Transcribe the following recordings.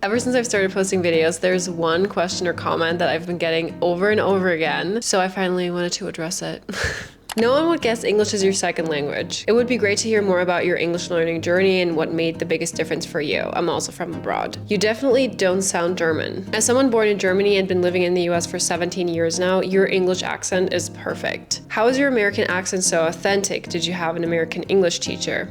Ever since I've started posting videos, there's one question or comment that I've been getting over and over again, so I finally wanted to address it. No one would guess English is your second language. It would be great to hear more about your English learning journey and what made the biggest difference for you. I'm also from abroad. You definitely don't sound German. As someone born in Germany and been living in the US for 17 years now, your English accent is perfect. How is your American accent so authentic? Did you have an American English teacher?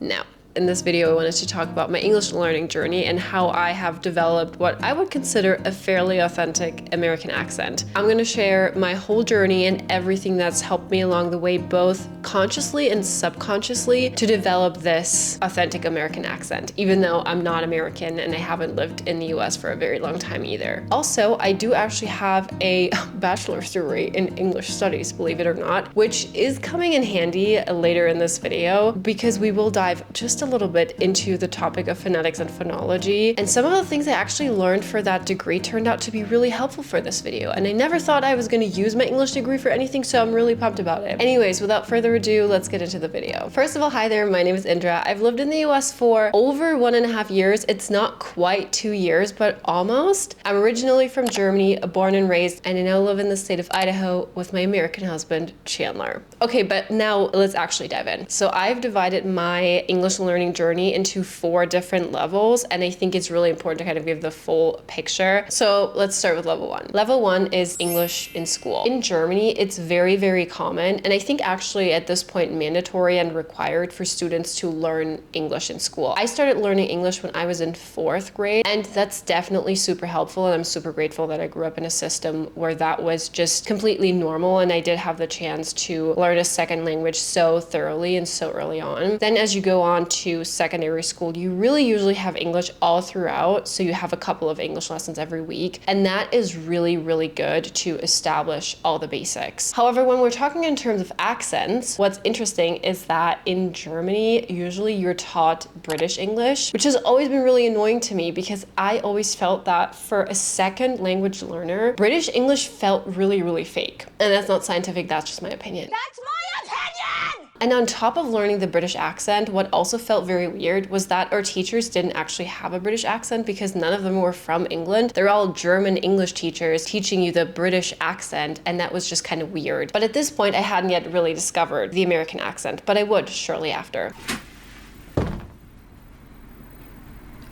No. In this video, I wanted to talk about my English learning journey and how I have developed what I would consider a fairly authentic American accent. I'm gonna share my whole journey and everything that's helped me along the way, both consciously and subconsciously, to develop this authentic American accent, even though I'm not American and I haven't lived in the US for a very long time either. Also, I do actually have a bachelor's degree in English studies, believe it or not, which is coming in handy later in this video because we will dive just a little bit into the topic of phonetics and phonology, and some of the things I actually learned for that degree turned out to be really helpful for this video, and I never thought I was going to use my English degree for anything, so I'm really pumped about it. Anyways, without further ado, let's get into the video. First of all, hi there, my name is Indra. I've lived in the US for over 1.5 years. It's not quite 2 years, but almost. I'm originally from Germany, born and raised, and I now live in the state of Idaho with my American husband, Chandler. Okay, but now let's actually dive in. So I've divided my English learning journey into 4 different levels, and I think it's really important to kind of give the full picture. So let's start with level 1. Level 1 is English in school. In Germany, it's very, very common, and I think actually at this point mandatory and required for students to learn English in school. I started learning English when I was in 4th grade, and that's definitely super helpful, and I'm super grateful that I grew up in a system where that was just completely normal, and I did have the chance to learn a second language so thoroughly and so early on. Then as you go on to secondary school, you really usually have English all throughout, so you have a couple of English lessons every week, and that is really, really good to establish all the basics. However, when we're talking in terms of accents, what's interesting is that in Germany, usually you're taught British English, which has always been really annoying to me because I always felt that for a second language learner, British English felt really, really fake. And that's not scientific, that's just my opinion. That's my opinion! And on top of learning the British accent, what also felt very weird was that our teachers didn't actually have a British accent because none of them were from England. They're all German English teachers teaching you the British accent, and that was just kind of weird. But at this point, I hadn't yet really discovered the American accent, but I would shortly after.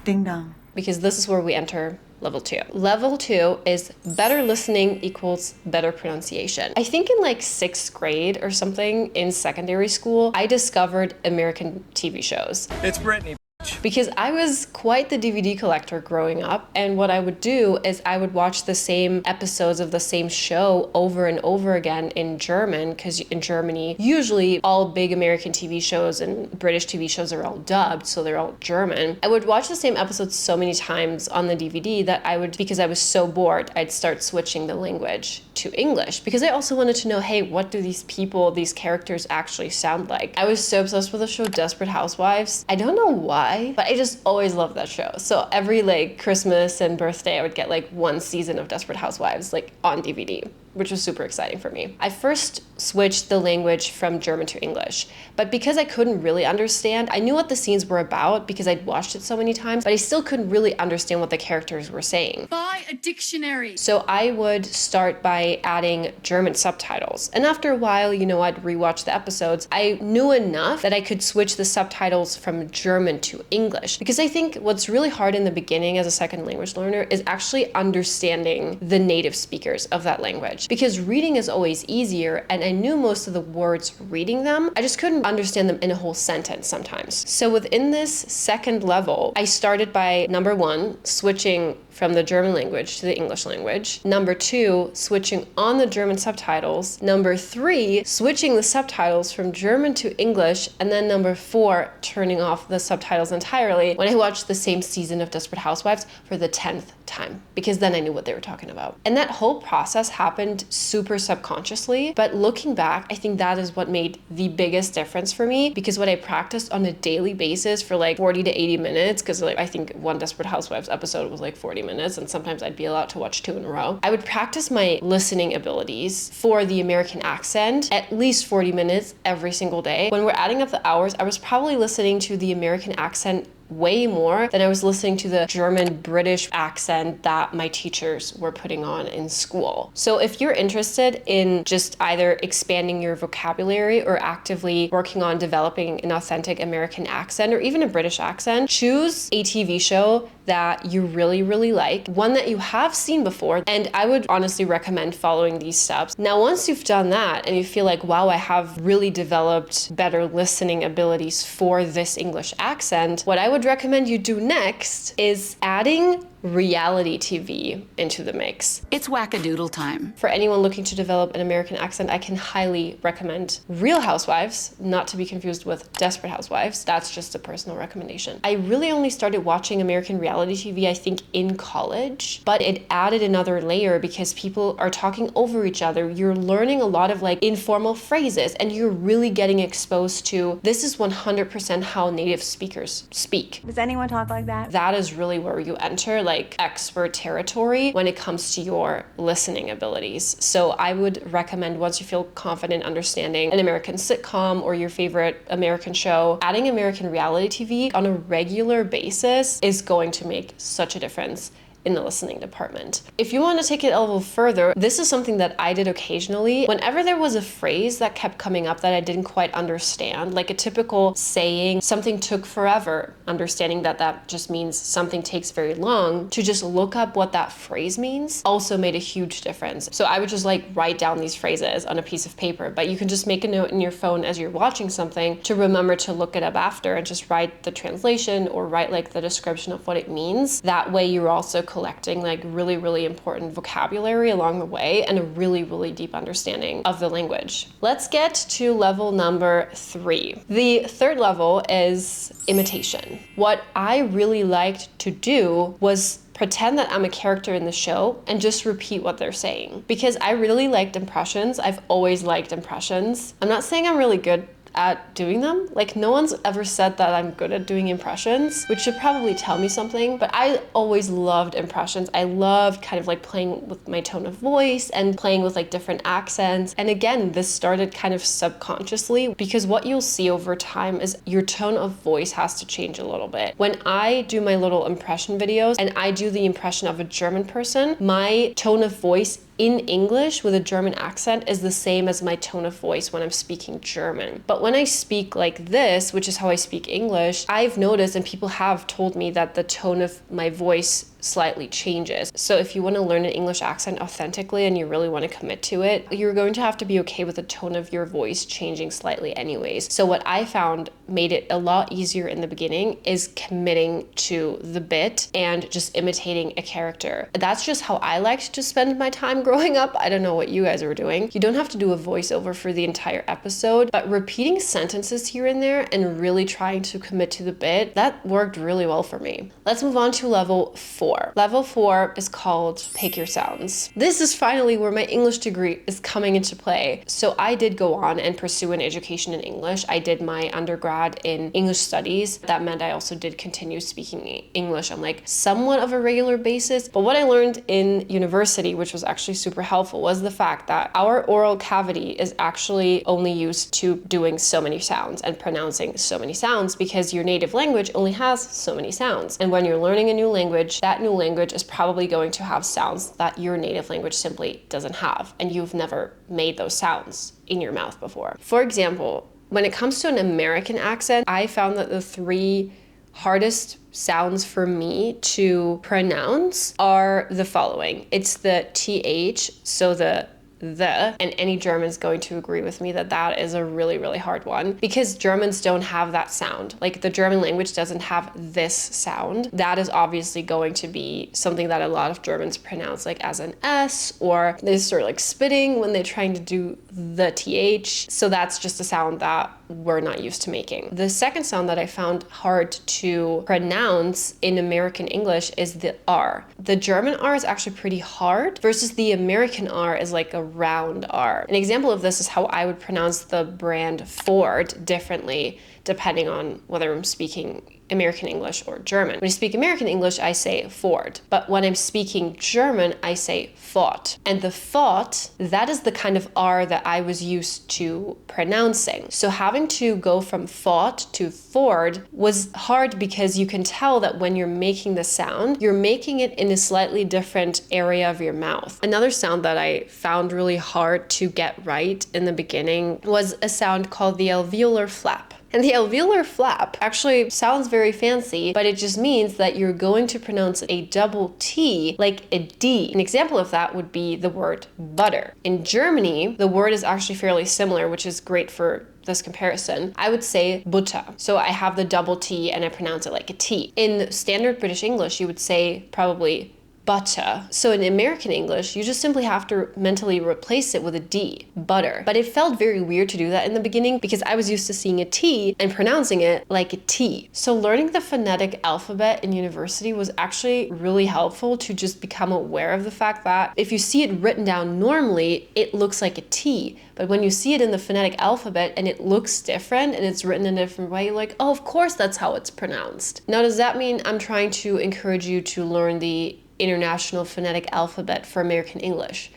Ding dong. Because this is where we enter Level 2. Level 2 is better listening equals better pronunciation. I think in like 6th grade or something in secondary school, I discovered American TV shows. It's Britney. Because I was quite the DVD collector growing up, and what I would do is I would watch the same episodes of the same show over and over again in German, because in Germany, usually all big American TV shows and British TV shows are all dubbed, so they're all German. I would watch the same episodes so many times on the DVD that I would, because I was so bored, I'd start switching the language to English, because I also wanted to know, hey, what do these people, these characters actually sound like? I was so obsessed with the show Desperate Housewives. I don't know why, but I just always loved that show. So every like Christmas and birthday, I would get like 1 season of Desperate Housewives like on DVD, which was super exciting for me. I first switched the language from German to English, but because I couldn't really understand, I knew what the scenes were about because I'd watched it so many times, but I still couldn't really understand what the characters were saying. Buy a dictionary. So I would start by adding German subtitles. And after a while, you know, I'd rewatch the episodes. I knew enough that I could switch the subtitles from German to English, because I think what's really hard in the beginning as a second language learner is actually understanding the native speakers of that language. Because reading is always easier, and I knew most of the words reading them, I just couldn't understand them in a whole sentence sometimes. So within this second level, I started by number 1, switching from the German language to the English language. Number 2, switching on the German subtitles. Number 3, switching the subtitles from German to English. And then number 4, turning off the subtitles entirely when I watched the same season of Desperate Housewives for the 10th time, because then I knew what they were talking about. And that whole process happened super subconsciously, but looking back, I think that is what made the biggest difference for me, because what I practiced on a daily basis for like 40 to 80 minutes, because like I think one Desperate Housewives episode was like 40 minutes, and sometimes I'd be allowed to watch 2 in a row. I would practice my listening abilities for the American accent at least 40 minutes every single day. When we're adding up the hours, I was probably listening to the American accent way more than I was listening to the German British accent that my teachers were putting on in school. So if you're interested in just either expanding your vocabulary or actively working on developing an authentic American accent or even a British accent, choose a TV show that you really, really like, one that you have seen before, and I would honestly recommend following these steps. Now, once you've done that and you feel like, wow, I have really developed better listening abilities for this English accent, what I would recommend you do next is adding reality TV into the mix. It's wackadoodle time. For anyone looking to develop an American accent, I can highly recommend Real Housewives, not to be confused with Desperate Housewives. That's just a personal recommendation. I really only started watching American reality TV, I think, in college, but it added another layer because people are talking over each other. You're learning a lot of like informal phrases and you're really getting exposed to this is 100% how native speakers speak. Does anyone talk like that? That is really where you enter like expert territory when it comes to your listening abilities. So I would recommend, once you feel confident understanding an American sitcom or your favorite American show, adding American reality TV on a regular basis is going to make such a difference in the listening department. If you want to take it a little further, this is something that I did occasionally. Whenever there was a phrase that kept coming up that I didn't quite understand, like a typical saying, something took forever, understanding that that just means something takes very long, to just look up what that phrase means also made a huge difference. So I would just like write down these phrases on a piece of paper, but you can just make a note in your phone as you're watching something to remember to look it up after and just write the translation or write like the description of what it means. That way you're also collecting like really, really important vocabulary along the way and a really, really deep understanding of the language. Let's get to level number 3. The third level is imitation. What I really liked to do was pretend that I'm a character in the show and just repeat what they're saying. Because I really liked impressions. I've always liked impressions. I'm not saying I'm really good at doing them. Like, no one's ever said that I'm good at doing impressions, which should probably tell me something, but I always loved impressions. I loved kind of like playing with my tone of voice and playing with like different accents. And again, this started kind of subconsciously because what you'll see over time is your tone of voice has to change a little bit. When I do my little impression videos and I do the impression of a German person, my tone of voice in English with a German accent is the same as my tone of voice when I'm speaking German. But when I speak like this, which is how I speak English, I've noticed and people have told me that the tone of my voice slightly changes. So if you want to learn an English accent authentically and you really want to commit to it, you're going to have to be okay with the tone of your voice changing slightly anyways. So what I found made it a lot easier in the beginning is committing to the bit and just imitating a character. That's just how I liked to spend my time growing up. I don't know what you guys were doing. You don't have to do a voiceover for the entire episode, but repeating sentences here and there and really trying to commit to the bit, that worked really well for me. Let's move on to level 4. Level 4 is called Pick Your Sounds. This is finally where my English degree is coming into play. So I did go on and pursue an education in English. I did my undergrad in English studies. That meant I also did continue speaking English on like somewhat of a regular basis. But what I learned in university, which was actually super helpful, was the fact that our oral cavity is actually only used to doing so many sounds and pronouncing so many sounds because your native language only has so many sounds. And when you're learning a new language, that new language is probably going to have sounds that your native language simply doesn't have, and you've never made those sounds in your mouth before. For example, when it comes to an American accent, I found that the 3 hardest sounds for me to pronounce are the following. It's the TH, so the, and any German's going to agree with me that that is a really, really hard one because Germans don't have that sound. Like the German language doesn't have this sound. That is obviously going to be something that a lot of Germans pronounce like as an S, or they start like spitting when they're trying to do the TH. So that's just a sound that we're not used to making. The second sound that I found hard to pronounce in American English is the R. The German R is actually pretty hard versus the American R is like a round R. An example of this is how I would pronounce the brand Ford differently depending on whether I'm speaking American English or German. When I speak American English, I say Ford. But when I'm speaking German, I say fought. And the fought, that is the kind of R that I was used to pronouncing. So having to go from fought to Ford was hard because you can tell that when you're making the sound, you're making it in a slightly different area of your mouth. Another sound that I found really hard to get right in the beginning was a sound called the alveolar flap. And the alveolar flap actually sounds very fancy, but it just means that you're going to pronounce a double T like a D. An example of that would be the word butter. In Germany, the word is actually fairly similar, which is great for this comparison. I would say Butter. So I have the double T and I pronounce it like a T. In standard British English, you would say probably butter. So in American English, you just simply have to mentally replace it with a D, butter. But it felt very weird to do that in the beginning because I was used to seeing a T and pronouncing it like a T. So learning the phonetic alphabet in university was actually really helpful to just become aware of the fact that if you see it written down normally, it looks like a T. But when you see it in the phonetic alphabet and it looks different and it's written in a different way, you're like, oh, of course that's how it's pronounced. Now, does that mean I'm trying to encourage you to learn the International Phonetic Alphabet for American English?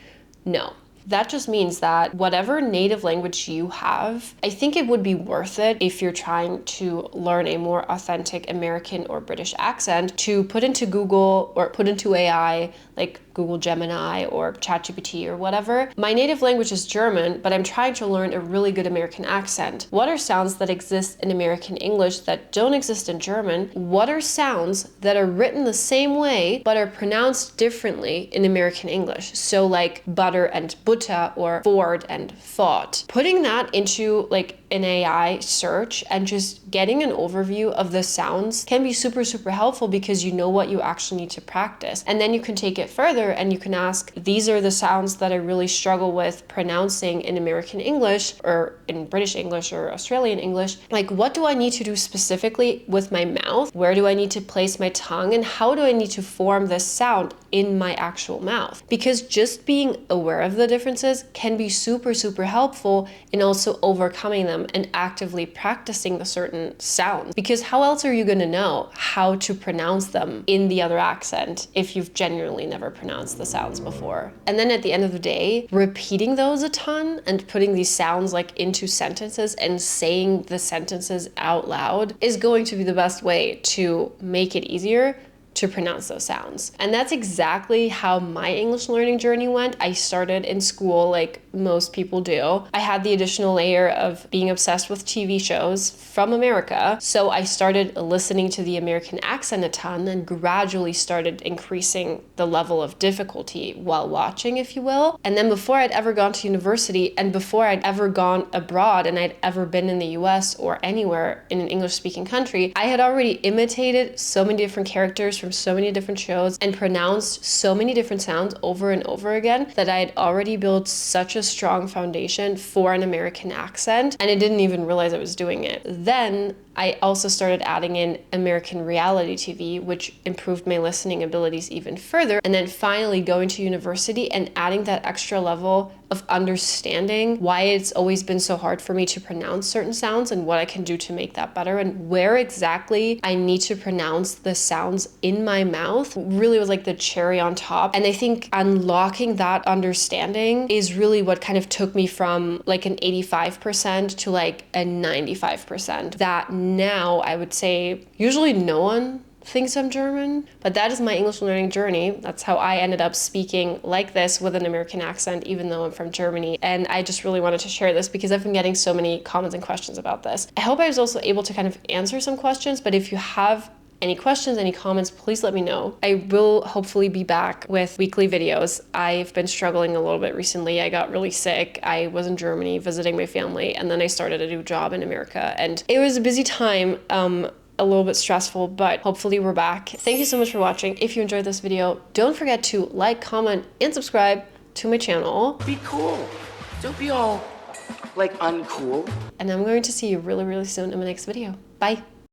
No. That just means that whatever native language you have, I think it would be worth it if you're trying to learn a more authentic American or British accent to put into Google or put into AI, like Google Gemini or ChatGPT or whatever. My native language is German, but I'm trying to learn a really good American accent. What are sounds that exist in American English that don't exist in German? What are sounds that are written the same way but are pronounced differently in American English? So like butter and butter or Ford and fought. Putting that into like an AI search and just getting an overview of the sounds can be super, super helpful because you know what you actually need to practice. And then you can take it further and you can ask, these are the sounds that I really struggle with pronouncing in American English or in British English or Australian English. Like, what do I need to do specifically with my mouth? Where do I need to place my tongue? And how do I need to form this sound in my actual mouth? Because just being aware of the differences can be super, super helpful in also overcoming them and actively practicing the certain sounds. Because how else are you going to know how to pronounce them in the other accent if you've genuinely never pronounced the sounds before? And then at the end of the day, repeating those a ton and putting these sounds like into sentences and saying the sentences out loud is going to be the best way to make it easier to pronounce those sounds. And that's exactly how my English learning journey went. I started in school like most people do. I had the additional layer of being obsessed with TV shows from America. So I started listening to the American accent a ton and gradually started increasing the level of difficulty while watching, if you will. And then before I'd ever gone to university and before I'd ever gone abroad and I'd ever been in the US or anywhere in an English speaking country, I had already imitated so many different characters from so many different shows and pronounced so many different sounds over and over again that I had already built such a strong foundation for an American accent, and I didn't even realize I was doing it. Then I also started adding in American reality TV, which improved my listening abilities even further. And then finally going to university and adding that extra level of understanding why it's always been so hard for me to pronounce certain sounds and what I can do to make that better and where exactly I need to pronounce the sounds in my mouth really was like the cherry on top. And I think unlocking that understanding is really what kind of took me from like an 85% to like a 95%. That now I would say usually no one thinks I'm German, but that is my English learning journey. That's how I ended up speaking like this with an American accent, even though I'm from Germany. And I just really wanted to share this because I've been getting so many comments and questions about this. I hope I was also able to kind of answer some questions, but if you have any questions, any comments, please let me know. I will hopefully be back with weekly videos. I've been struggling a little bit recently. I got really sick. I was in Germany visiting my family, and then I started a new job in America. And it was a busy time, a little bit stressful, but hopefully we're back. Thank you so much for watching. If you enjoyed this video, don't forget to like, comment, and subscribe to my channel. Be cool. Don't be all, like, uncool. And I'm going to see you really, really soon in my next video. Bye.